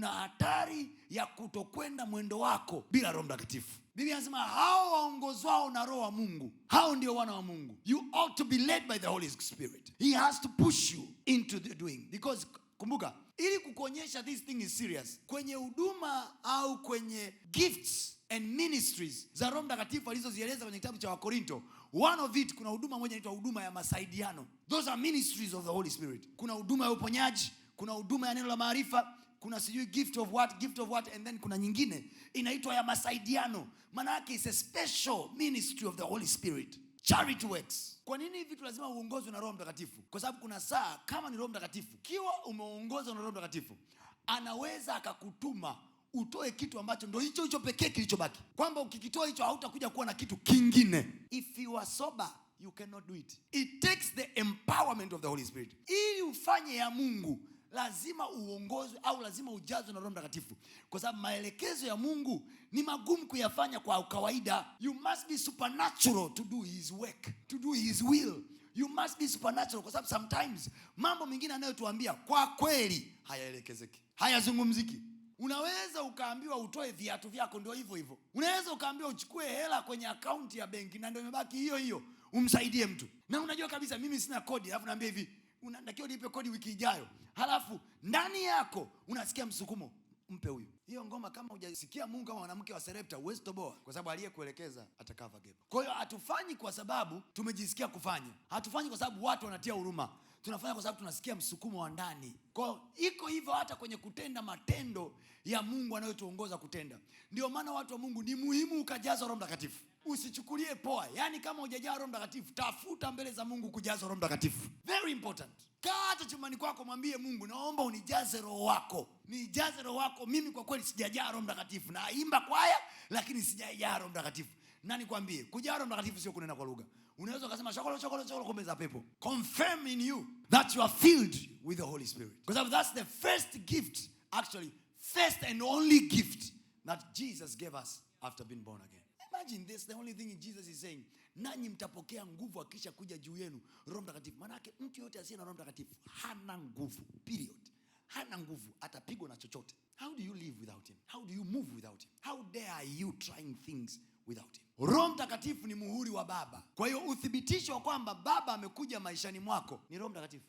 kuna hatari ya kutokwenda mwendo wako bila Roho Mtakatifu. Biblia inasema hao waongozwao na Roho wa Mungu, hao ndio wana wa Mungu. You ought to be led by the Holy Spirit. He has to push you into the doing. Because kumbuka, ili kukuonyesha this thing is serious, kwenye huduma au kwenye gifts and ministries za Roho Mtakatifu alizozieleza kwenye kitabu cha Wakorinto, one of it, kuna huduma moja inaitwa huduma ya masaidiano. Those are ministries of the Holy Spirit. Kuna huduma ya uponyaji, kuna huduma ya neno la maarifa, kuna sijui gift of what, and then kuna nyingine inaitwa ya masaidiano. Maana yake is a special ministry of the Holy Spirit. Charity works. Kwa nini vitu lazima uongozwe na Roho Mtakatifu? Kwa sababu kuna saa kama ni Roho Mtakatifu, kiwa umeongozwa na Roho Mtakatifu, anaweza akakutuma utoe kitu ambacho ndio hicho pekee kilichobaki, kwamba ukikitoa hicho hautakuja kuwa na kitu kingine. If you are sober, you cannot do it. It takes the empowerment of the Holy Spirit. Ili ufanye ya Mungu, lazima uongozwe au lazima ujazwe na Roho Mtakatifu, kwa sababu maelekezo ya Mungu ni magumu kuyafanya kwa kawaida. You must be supernatural to do his work, to do his will. You must be supernatural, kwa sababu sometimes mambo mengine anayotuambia kwa kweli hayaelekezeki, hayazungumziki. Unaweza ukaambiwa utoe viatu vyako, ndio hivyo hivyo. Unaweza ukaambiwa uchukue hela kwenye akaunti ya benki na ndio imebaki hiyo hiyo umsaidie mtu. Na unajua kabisa mimi sina kodi, alafu naambia hivi, unatakiwa nipe kodi wiki ijayo. Halafu ndani yako unasikia msukumo, mpe huyu. Hiyo ngoma kama hujasikia Mungu kama mwanamke wa Sarepta, huwezi toboa, kwa sababu aliyekuelekeza atakava geba. Kwa hiyo hatufanyi kwa sababu tumejisikia kufanya. Hatufanyi kwa sababu watu wanatia huruma. Tunafanya kwa sababu tunasikia msukumo wa ndani. Kwa hiyo iko hivyo hata kwenye kutenda matendo ya Mungu anayotuongoza kutenda. Ndio maana watu wa Mungu ni muhimu ukajazwa Roho Mtakatifu. Usichukulie poa. Yaani kama hujajaa Roho Mtakatifu, tafuta mbele za Mungu kujazwa Roho Mtakatifu. Very important. Kaa chumbani kwako, mwambie Mungu, naomba unijaze Roho wako. Nijaze Roho wako. Mimi kwa kweli sijajaa Roho Mtakatifu. Naimba kwaya lakini sijajaa Roho Mtakatifu. Na nikwambie, kujaa Roho Mtakatifu sio kunena kwa lugha. Unaweza kusema chokolo kumeza pepo. Confirm in you that you are filled with the Holy Spirit. Because that's the first gift, actually, first and only gift that Jesus gave us after being born again. Imagine this, the only thing Jesus is saying, nanyi mtapokea nguvu akisha kuja juu yenu Roho Mtakatifu. Maana yake mtu yote asiye na Roho Mtakatifu hana nguvu, period. Hana nguvu, atapigwa na chochote. How do you live without him? How do you move without him? How dare you trying things without him? Roho Mtakatifu ni muhuri wa Baba. Kwa hiyo uthibitisho wa kwamba Baba amekuja maishani mwako ni Roho Mtakatifu.